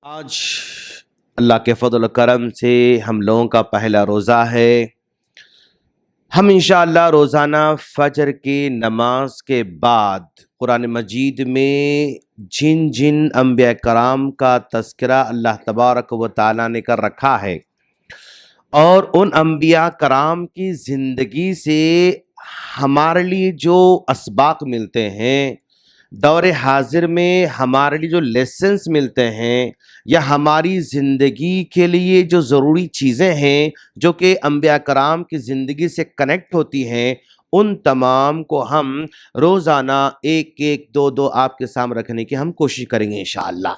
آج اللہ کے فضل و کرم سے ہم لوگوں کا پہلا روزہ ہے۔ ہم انشاءاللہ روزانہ فجر کی نماز کے بعد قرآن مجید میں جن جن انبیاء کرام کا تذکرہ اللہ تبارک و تعالیٰ نے کر رکھا ہے اور ان انبیاء کرام کی زندگی سے ہمارے لیے جو اسباق ملتے ہیں، دور حاضر میں ہمارے لیے جو لیسنز ملتے ہیں، یا ہماری زندگی کے لیے جو ضروری چیزیں ہیں جو کہ انبیاء کرام کی زندگی سے کنیکٹ ہوتی ہیں، ان تمام کو ہم روزانہ ایک ایک دو دو آپ کے سامنے رکھنے کی ہم کوشش کریں گے انشاءاللہ۔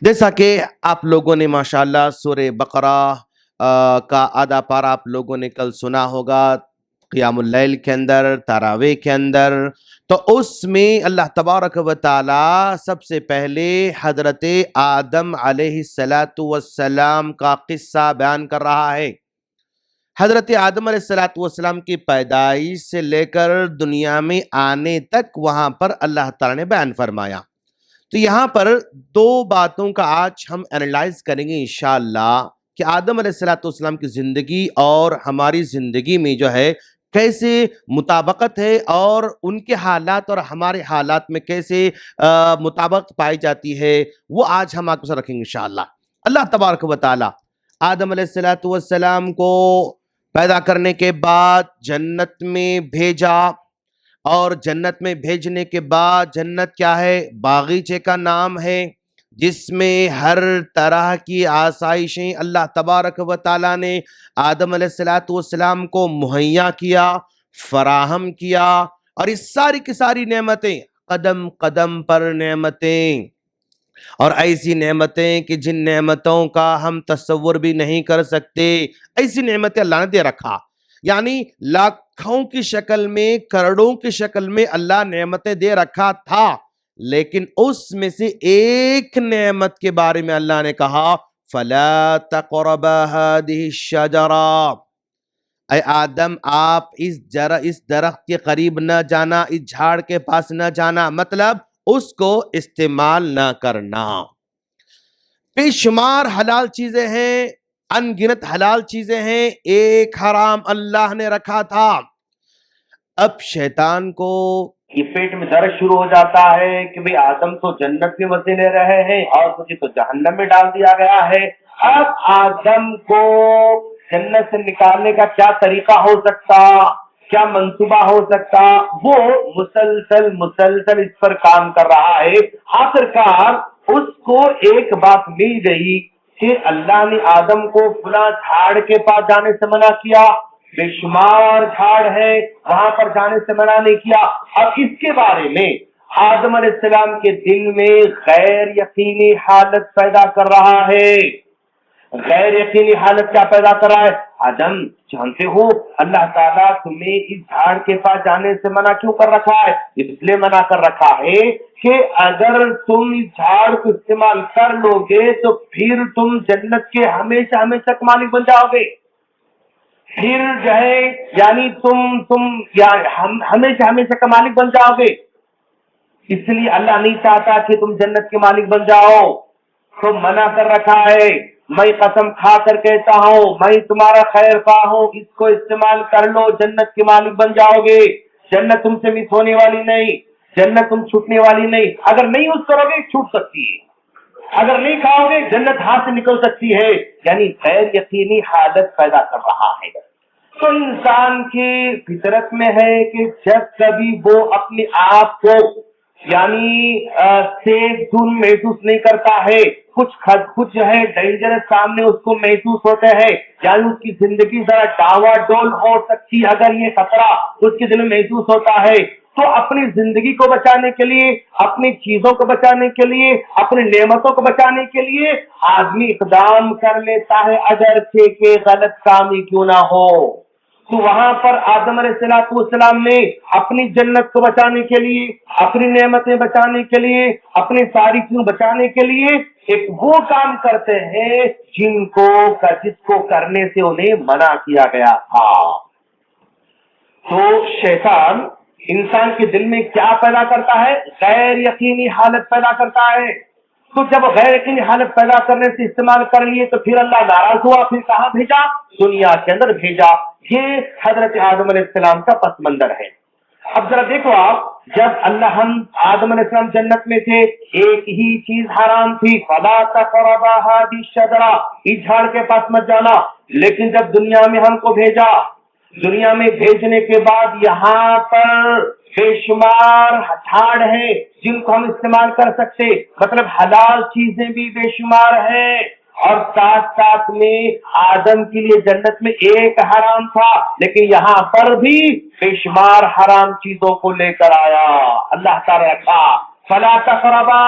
جیسا کہ آپ لوگوں نے ماشاءاللہ سورہ بقرہ کا آدھا پارہ آپ لوگوں نے کل سنا ہوگا، قیام اللیل کے اندر، تراویح کے اندر، تو اس میں اللہ تبارک و تعالی سب سے پہلے حضرت آدم علیہ السلام کا قصہ بیان کر رہا ہے۔ حضرت آدم علیہ السلام کی پیدائش سے لے کر دنیا میں آنے تک وہاں پر اللہ تعالی نے بیان فرمایا۔ تو یہاں پر دو باتوں کا آج ہم انالائز کریں گے انشاءاللہ کہ آدم علیہ السلام کی زندگی اور ہماری زندگی میں جو ہے کیسے مطابقت ہے، اور ان کے حالات اور ہمارے حالات میں کیسے مطابقت پائی جاتی ہے، وہ آج ہم آپ کے ساتھ رکھیں گے انشاءاللہ۔ اللہ تبارک و تعالی آدم علیہ السلام کو پیدا کرنے کے بعد جنت میں بھیجا، اور جنت میں بھیجنے کے بعد جنت کیا ہے؟ باغیچے کا نام ہے، جس میں ہر طرح کی آسائشیں اللہ تبارک و تعالیٰ نے آدم علیہ السلام کو مہیا کیا، فراہم کیا، اور اس ساری کی ساری نعمتیں قدم قدم پر نعمتیں، اور ایسی نعمتیں کہ جن نعمتوں کا ہم تصور بھی نہیں کر سکتے، ایسی نعمتیں اللہ نے دے رکھا۔ یعنی لاکھوں کی شکل میں، کروڑوں کی شکل میں اللہ نعمتیں دے رکھا تھا، لیکن اس میں سے ایک نعمت کے بارے میں اللہ نے کہا فَلَا تَقْرَبَا هَذِهِ الشَّجَرَةَ، اے آدم آپ اس درخت کے قریب نہ جانا، اس جھاڑ کے پاس نہ جانا، مطلب اس کو استعمال نہ کرنا۔ بے شمار حلال چیزیں ہیں، ان گنت حلال چیزیں ہیں، ایک حرام اللہ نے رکھا تھا۔ اب شیطان کو یہ پیٹ میں درد شروع ہو جاتا ہے کہ بھئی آدم تو جنت میں مزے لے رہے ہیں اور مجھے تو جہنم میں ڈال دیا گیا ہے۔ اب آدم کو جنت سے نکالنے کا کیا طریقہ ہو سکتا، کیا منصوبہ ہو سکتا، وہ مسلسل اس پر کام کر رہا ہے۔ آخرکار اس کو ایک بات مل گئی کہ اللہ نے آدم کو فلاں جھاڑ کے پاس جانے سے منع کیا، بے شمار جھاڑ ہے وہاں پر جانے سے منع نہیں کیا۔ اب اس کے بارے میں آدم علیہ السلام کے دل میں غیر یقینی حالت پیدا کر رہا ہے۔ غیر یقینی حالت کیا پیدا کر رہا ہے؟ آدم جانتے ہو اللہ تعالیٰ تمہیں اس جھاڑ کے پاس جانے سے منع کیوں کر رکھا ہے؟ اس لیے منع کر رکھا ہے کہ اگر تم اس جھاڑ کو استعمال کر لو گے تو پھر تم جنت کے ہمیشہ ہمیشہ کا مالک بن جاؤ گے، پھر جو ہے یعنی تم ہمیشہ ہمیشہ کا مالک بن جاؤ گے۔ اس لیے اللہ نہیں چاہتا کہ تم جنت کے مالک بن جاؤ، تو منع کر رکھا ہے۔ میں قسم کھا کر کہتا ہوں میں تمہارا خیر خواہ ہوں، اس کو استعمال کر لو، جنت کے مالک بن جاؤ گے۔ جنت تم سے مس ہونے والی نہیں، جنت تم چھوٹنے والی نہیں۔ اگر نہیں یوز کرو گے چھوٹ سکتی ہے، اگر نہیں کھاؤ گے جنت ہاتھ سے نکل سکتی ہے۔ یعنی غیر یقینی حالت پیدا کر رہا ہے۔ تو انسان کی فطرت میں ہے کہ جب کبھی وہ اپنے آپ کو یعنی سیف زون محسوس نہیں کرتا ہے، کچھ جو ہے ڈینجرس سامنے اس کو محسوس ہوتا ہے، یعنی اس کی زندگی ذرا ڈاوا ڈول ہو سکتی ہے، اگر یہ خطرہ اس کے دل میں محسوس ہوتا ہے تو اپنی زندگی کو بچانے کے لیے، اپنی چیزوں کو بچانے کے لیے، اپنی نعمتوں کو بچانے کے لیے آدمی اقدام کر لیتا ہے، اگرچہ کہ غلط کام ہی کیوں نہ ہو۔ تو وہاں پر آدم علیہ السلام نے اپنی جنت کو بچانے کے لیے، اپنی نعمتیں بچانے کے لیے، اپنی ساری چیزوں بچانے کے لیے ایک وہ کام کرتے ہیں جس کو کرنے سے انہیں منع کیا گیا تھا۔ تو شیطان انسان کے دل میں کیا پیدا کرتا ہے؟ غیر یقینی حالت پیدا کرتا ہے۔ تو جب غیر یقینی حالت پیدا کرنے سے استعمال کر لیے تو پھر اللہ ناراض ہوا، پھر کہاں بھیجا؟ دنیا کے اندر بھیجا۔ یہ حضرت آدم علیہ السلام کا پس منظر ہے۔ اب ذرا دیکھو آپ، جب ہم آدم علیہ السلام جنت میں تھے، ایک ہی چیز حرام تھی، فلا تقربا هذه الشجرة، اس جھاڑ کے پاس مت جانا۔ لیکن جب دنیا میں ہم کو بھیجا، دنیا میں بھیجنے کے بعد یہاں پر بے شمار جھاڑ ہیں جن کو ہم استعمال کر سکتے، مطلب حلال چیزیں بھی بے شمار ہیں، اور ساتھ ساتھ میں آدم کے لیے جنت میں ایک حرام تھا، لیکن یہاں پر بھی بے شمار حرام چیزوں کو لے کر آیا اللہ تعالی رکھا۔ فلا تقربا،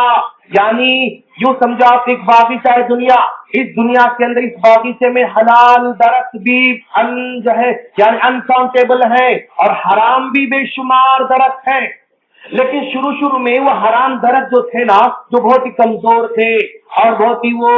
یعنی یوں سمجھا کہ ایک باغیچہ ہے دنیا، اس دنیا کے اندر اس باغیچے میں حلال درخت بھی جو ہے یعنی انکاؤنٹیبل ہے، اور حرام بھی بے شمار درخت ہیں۔ لیکن شروع میں وہ حرام درخت جو تھے نا، جو بہت ہی کمزور تھے اور بہت ہی وہ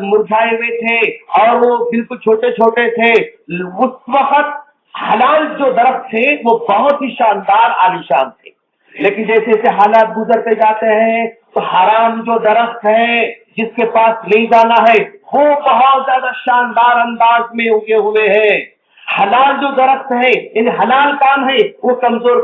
مرجھائے ہوئے تھے اور وہ بالکل چھوٹے چھوٹے تھے، اس وقت حلال جو درخت تھے وہ بہت ہی شاندار عالیشان تھے۔ لیکن جیسے جیسے حالات گزرتے جاتے ہیں تو حرام جو درخت ہے جس کے پاس نہیں جانا ہے وہ بہت زیادہ شاندار انداز میں اگے ہوئے ہیں۔ حلال جو درخت ہے، ان حلال کام ہے، وہ کمزور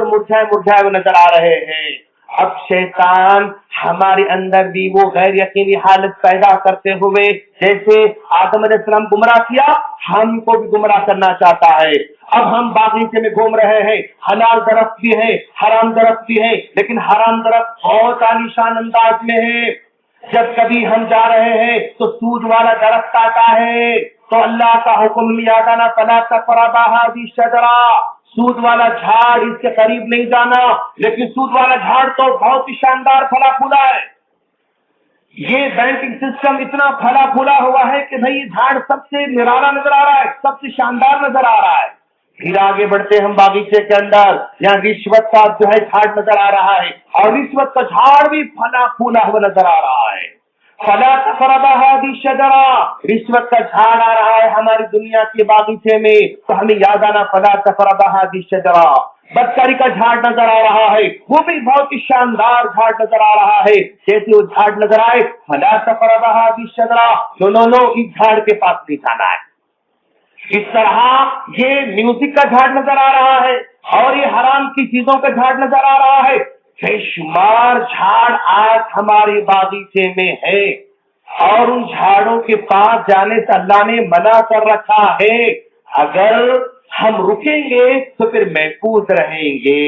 مرجھائے ہوئے نظر آ رہے ہیں۔ اب شیطان ہمارے اندر بھی وہ غیر یقینی حالت پیدا کرتے ہوئے، جیسے آدم علیہ السلام گمراہ کیا، ہم کو بھی گمراہ کرنا چاہتا ہے۔ اب ہم باغیچے میں گھوم رہے ہیں، حلال درخت بھی ہے، حرام درخت بھی ہے، لیکن حرام درخت بہت عالیشان انداز میں ہے۔ جب کبھی ہم جا رہے ہیں تو سود والا درخت آتا ہے تو اللہ کا حکم یاد آنا، فلا تقربا هذه الشجرة، سود والا جھاڑ اس کے قریب نہیں جانا۔ لیکن سود والا جھاڑ تو بہت ہی شاندار پھلا پھولا ہے، یہ بینکنگ سسٹم اتنا پھلا پھولا ہوا ہے کہ بھائی جھاڑ سب سے نرالا نظر آ رہا ہے، سب سے شاندار نظر آ رہا ہے۔ پھر آگے بڑھتے ہم باغیچے کے اندر، یہاں رشوت کا جو ہے جھاڑ نظر آ رہا ہے، اور رشوت کا جھاڑ بھی پھلا پھولا ہوا نظر آ رہا ہے۔ فلا تقربا هذه الشجرة، رشوت کا جھاڑ آ رہا ہے ہماری دنیا کے باغیچے میں، تو ہمیں یاد آنا فلا تقربا هذه الشجرة۔ بدکاری کا جھاڑ نظر آ رہا ہے، وہ بھی بہت ہی شاندار جھاڑ نظر آ رہا ہے، جیسے وہ جھاڑ نظر آئے فلا تقربا هذه الشجرة، نو اس جھاڑ کے پاس نہیں جانا ہے۔ اس طرح یہ میوزک کا جھاڑ نظر آ رہا ہے اور یہ حرام کی چیزوں کا جھاڑ نظر آ رہا ہے۔ بے شمار جھاڑ آج ہمارے باغیچے میں ہے، اور ان جھاڑوں کے پاس جانے سے اللہ نے منع کر رکھا ہے۔ اگر ہم رکیں گے تو پھر محفوظ رہیں گے،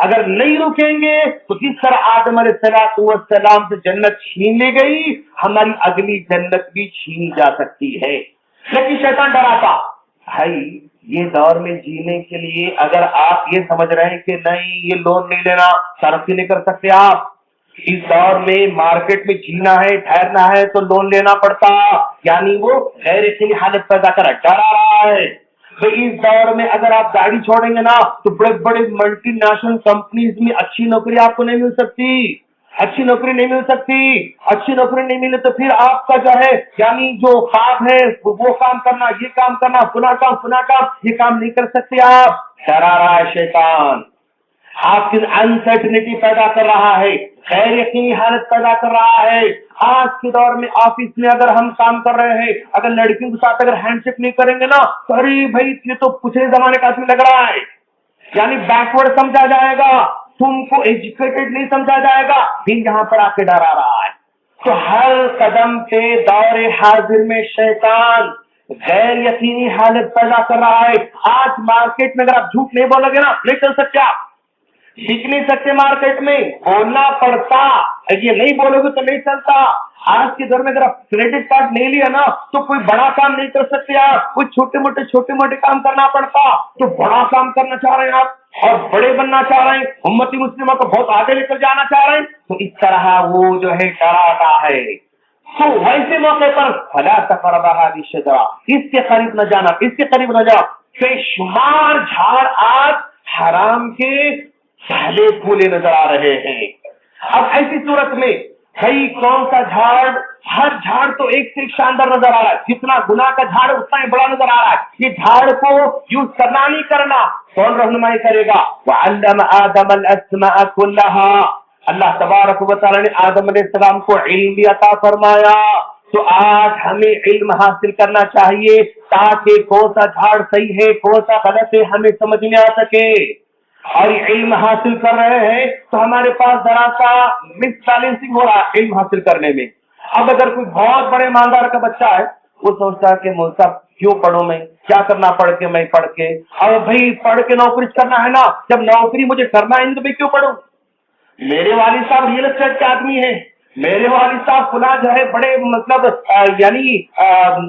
اگر نہیں رکیں گے تو جس طرح آدم علیہ السلام سے جنت چھین لی گئی، ہماری اگلی جنت بھی چھین جا سکتی ہے۔ لیکن شیطان ڈراتا بھائی، یہ دور میں جینے کے لیے اگر آپ یہ سمجھ رہے ہیں کہ نہیں یہ لون نہیں لینا، ترقی نہیں کر سکتے آپ، اس دور میں مارکیٹ میں جینا ہے، ٹھہرنا ہے تو لون لینا پڑتا، یعنی وہ غیر یقینی حالت پیدا کر ڈرا رہا ہے۔ تو اس دور میں اگر آپ گاڑی چھوڑیں گے نا تو بڑے بڑے ملٹی نیشنل کمپنیز میں اچھی نوکری آپ کو نہیں مل سکتی، اچھی نوکری نہیں مل سکتی، اچھی نوکری نہیں ملے تو پھر آپ کا جو ہے یعنی جو خواب ہے وہ کام کرنا، یہ کام کرنا، فلاں کام، یہ کام نہیں کر سکتے آپ۔ ڈرا رہا ہے شیطان، آپ کی انسرٹنٹی پیدا کر رہا ہے، غیر یقینی حالت پیدا کر رہا ہے۔ آج کے دور میں آفس میں اگر ہم کام کر رہے ہیں، اگر لڑکیوں کے ساتھ اگر ہینڈ شیک نہیں کریں گے نا تو ارے بھائی یہ تو پچھلے زمانے کا آدمی لگ رہا ہے، یعنی بیکورڈ سمجھا جائے گا، تم کو ایجوکیٹڈ نہیں سمجھا جائے گا، بھی یہاں پر آ کے ڈرا رہا ہے۔ تو ہر قدم پہ دور حاضر میں شیطان غیر یقینی حالت پیدا کر رہا ہے۔ آج مارکیٹ میں اگر آپ جھوٹ نہیں بولو گے نا نہیں چل سکتے، آپ سیکھ نہیں سکتے، مارکیٹ میں بولنا پڑتا، یہ نہیں بولو گے تو نہیں چلتا۔ آج کے دور میں اگر آپ کریڈٹ کارڈ نہیں لیا نا تو کوئی بڑا کام نہیں کر سکتے آپ، کوئی چھوٹے موٹے کام کرنا پڑتا، تو بڑا کام کرنا چاہ رہے ہیں آپ اور بڑے بننا چاہ رہے ہیں، امتی مسلمہ کو بہت آگے لے کر جانا چاہ رہے ہیں، تو اس طرح وہ جو ہے ڈراتا ہے۔ تو ویسے موقع پر فلا تقربا هذه الشجرة، اس کے قریب نہ جانا، اس کے قریب نہ جاؤ۔ بے شمار جھاڑ آج حرام کے پہلے پھولے نظر آ رہے ہیں۔ اب ایسی صورت میں بھائی کون سا جھاڑ، ہر جھاڑ تو ایک سے ایک شاندار نظر آ رہا ہے، جتنا گناہ کا جھاڑ اتنا ہی بڑا نظر آ رہا ہے۔ یہ جھاڑ کو یوز کرنا نہیں کرنا کون رہنمائی کرے گا؟ وَعَلَّمَ آدَمَ الْأَسْمَاءَ كُلَّهَا، اللہ تبارک و تعالی نے آدم علیہ السلام کو علم بھی عطا فرمایا، تو آج ہمیں علم حاصل کرنا چاہیے تاکہ کون سا جھاڑ صحیح ہے کون سا غلط ہے ہمیں سمجھ میں آ سکے۔ اور یہ علم حاصل کر رہے ہیں تو ہمارے پاس ذرا سا مس بیلنسنگ ہو رہا ہے علم حاصل کرنے میں۔ اب اگر کوئی بہت بڑے مالدار کا بچہ ہے، وہ سوچتا ہے کہ مول صاحب کیوں پڑھوں میں، کیا کرنا پڑھ کے میں پڑھ کے، اور بھائی پڑھ کے نوکری کرنا ہے نا، جب نوکری مجھے کرنا ہے تو میں کیوں پڑھوں؟ میرے والد صاحب ریئل اسٹیٹ کے آدمی ہیں، میرے والد صاحب فلاں جو ہے بڑے مطلب یعنی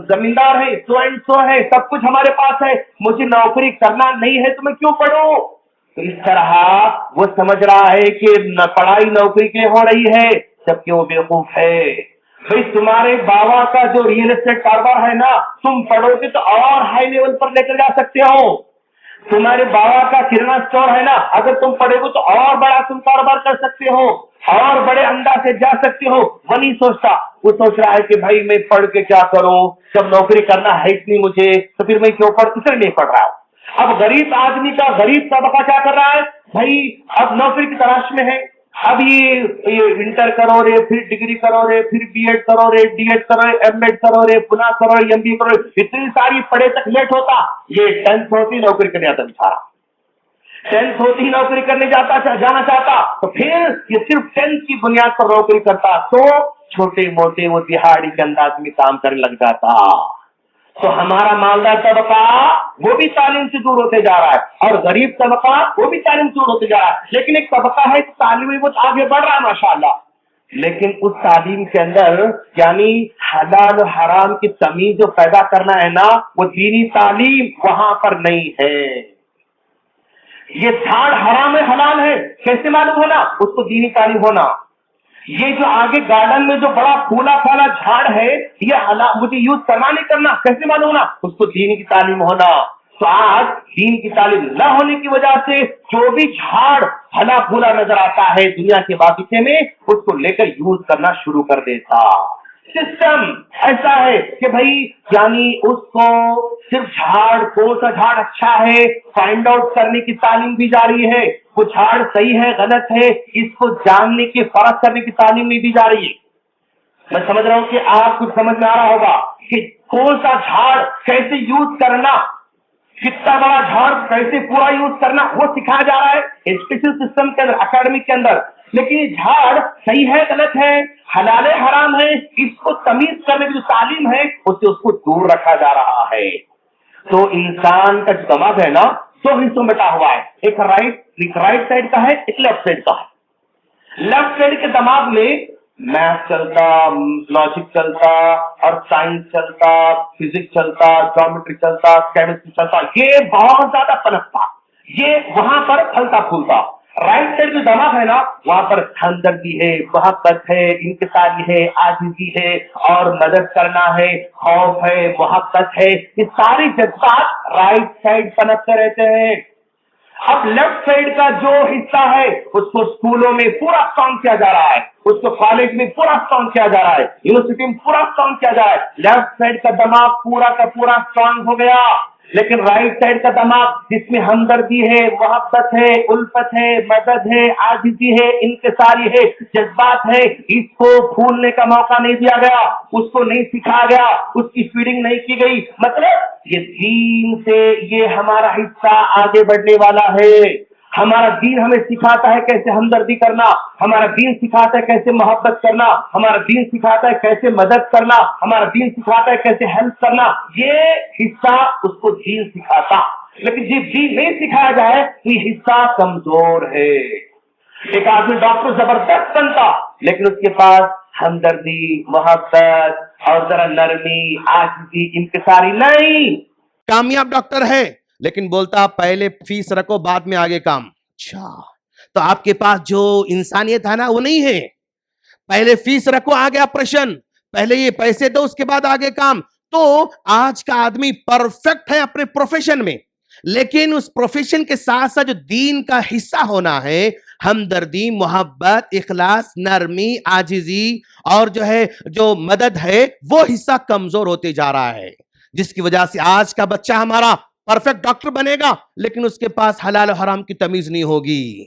زمیندار ہے، سو اینڈ سو ہے، سب کچھ ہمارے پاس ہے، مجھے نوکری کرنا نہیں ہے تو میں کیوں پڑھوں؟ تو اس طرح وہ سمجھ رہا ہے کہ پڑھائی نوکری کے ہو رہی ہے، جبکہ وہ بیوقوف ہے۔ بھائی تمہارے بابا کا جو ریئل اسٹیٹ کاروبار ہے نا، تم پڑھو گے تو اور ہائی لیول پر لے کر جا سکتے ہو۔ تمہارے بابا کا کرانہ اسٹور ہے نا، اگر تم پڑھے گو تو اور بڑا تم کاروبار کر سکتے ہو، اور بڑے انداز سے جا سکتے ہو۔ وہ نہیں سوچتا، وہ سوچ رہا ہے کہ بھائی میں پڑھ کے کیا کروں، جب نوکری کرنا ہے اتنی مجھے تو پھر میں کیوں پڑھ، کس لیے نہیں پڑھ رہا ہوں۔ اب غریب آدمی کا غریب طبقہ کیا کر رہا ہے، بھائی اب نوکری کی تلاش میں ہے، اب یہ انٹر کرو رے، پھر ڈگری کرو رے، پھر بی ایڈ کرو رے، ڈی ایڈ کرو رے، ایم ایڈ کرو رے، پناہ کرو رے، ایم بی کرو رے، اتنی ساری پڑھے تک لیٹ ہوتا۔ یہ 10th ہوتی نوکری کرنے جاتا بیچارہ، 10th ہوتی نوکری کرنے جانا چاہتا، تو پھر یہ صرف 10th کی بنیاد پر نوکری کرتا، تو چھوٹے موٹے وہ دہاڑی کے انداز میں کام کرنے لگ جاتا۔ تو ہمارا مالدار طبقہ وہ بھی تعلیم سے دور ہوتے جا رہا ہے، اور غریب طبقہ وہ بھی تعلیم سے دور ہوتے جا رہا ہے۔ لیکن ایک طبقہ ہے تعلیم میں بہت آگے بڑھ رہا ہے ماشاءاللہ، لیکن اس تعلیم کے اندر یعنی حلال و حرام کی تمیز جو پیدا کرنا ہے نا، وہ دینی تعلیم وہاں پر نہیں ہے۔ یہ جھاڑ حرام ہے حلال ہے کیسے معلوم ہونا، اس کو دینی تعلیم ہونا۔ یہ جو آگے گارڈن میں جو بڑا پھولا پھالا جھاڑ ہے، یہ مجھے یوز کرنا نہیں کرنا کیسے معلوم ہونا، اس کو دین کی تعلیم ہونا۔ تو آج دین کی تعلیم نہ ہونے کی وجہ سے جو بھی جھاڑ پھلا پھولا نظر آتا ہے دنیا کے باغیچے میں، اس کو لے کر یوز کرنا شروع کر دیتا۔ سسٹم ایسا ہے کہ بھائی یعنی اس کو صرف جھاڑ کون سا جھاڑ اچھا ہے فائنڈ آؤٹ کرنے کی تعلیم بھی جاری ہے، وہ جھاڑ صحیح ہے غلط ہے اس کو جاننے کی فرق کرنے کی تعلیم بھی دی جا رہی ہے۔ میں سمجھ رہا ہوں کہ آپ کو سمجھ میں آ رہا ہوگا کہ کون سا جھاڑ کیسے یوز کرنا، کتنا بڑا جھاڑ کیسے پورا یوز کرنا، وہ سکھایا جا رہا ہے ایجوکیشن سسٹم کے اندر، اکیڈمک کے اندر۔ لیکن یہ جھاڑ صحیح ہے غلط ہے حلال ہے حرام ہے، اس کو تمیز کرنے کی جو تعلیم ہے اس کو دور رکھا جا رہا ہے۔ تو انسان کا جو دماغ ہے نا، دو حصوں میں بٹا ہوا ہے، ایک رائٹ سائڈ کا ہے، ایک لیفٹ سائڈ کا ہے۔ لیفٹ سائڈ کے دماغ میں میتھ چلتا، لاجک چلتا، اور سائنس چلتا، فزکس چلتا، جیومیٹری چلتا، کیمسٹری چلتا، یہ بہت زیادہ پنپتا، یہ وہاں پر پھلتا پھولتا۔ رائٹ سائڈ جو دماغ ہے نا، وہاں پر ہمدردی ہے، محبت ہے، انکساری ہے، عاجزی ہے، اور مدد کرنا ہے، خوف ہے، محبت ہے، یہ سارے جذبات رائٹ سائڈ پنپتے رہتے ہیں۔ اب لیفٹ سائڈ کا جو حصہ ہے اس کو اسکولوں میں پورا اسٹرانگ کیا جا رہا ہے، اس کو کالج میں پورا اسٹرانگ کیا جا رہا ہے، یونیورسٹی میں پورا اسٹرانگ کیا جا رہا ہے۔ لیفٹ سائڈ کا دماغ پورا کا پورا اسٹرانگ ہو گیا، لیکن رائٹ سائڈ کا دماغ جس میں ہمدردی ہے، محبت ہے، الفت ہے، مدد ہے، عاجزی ہے، انکساری ہے، جذبات ہے، اس کو پھولنے کا موقع نہیں دیا گیا، اس کو نہیں سکھایا گیا، اس کی فیڈنگ نہیں کی گئی۔ مطلب یہ دین سے یہ ہمارا حصہ آگے بڑھنے والا ہے۔ ہمارا دین ہمیں سکھاتا ہے کیسے ہمدردی کرنا، ہمارا دین سکھاتا ہے کیسے محبت کرنا، ہمارا دین سکھاتا ہے کیسے مدد کرنا، ہمارا دین سکھاتا ہے کیسے ہیلپ کرنا، یہ حصہ اس کو دین سکھاتا۔ لیکن جب دین نہیں سکھایا جائے تو یہ حصہ کمزور ہے۔ ایک آدمی ڈاکٹر زبردست بنتا لیکن اس کے پاس ہمدردی، محبت اور ذرا نرمی، عاجزی، انکساری نہیں۔ کامیاب ڈاکٹر ہے لیکن بولتا پہلے فیس رکھو بعد میں آگے کام۔ اچھا تو آپ کے پاس جو انسانیت ہے نا وہ نہیں ہے، پہلے فیس رکھو آگے آپریشن، پہلے یہ پیسے دو اس کے بعد آگے کام۔ تو آج کا آدمی پرفیکٹ ہے اپنے پروفیشن میں، لیکن اس پروفیشن کے ساتھ ساتھ جو دین کا حصہ ہونا ہے، ہمدردی، محبت، اخلاص، نرمی، عاجزی اور جو مدد ہے، وہ حصہ کمزور ہوتے جا رہا ہے، جس کی وجہ سے آج کا بچہ ہمارا پرفیکٹ ڈاکٹر بنے گا لیکن اس کے پاس حلال و حرام کی تمیز نہیں ہوگی۔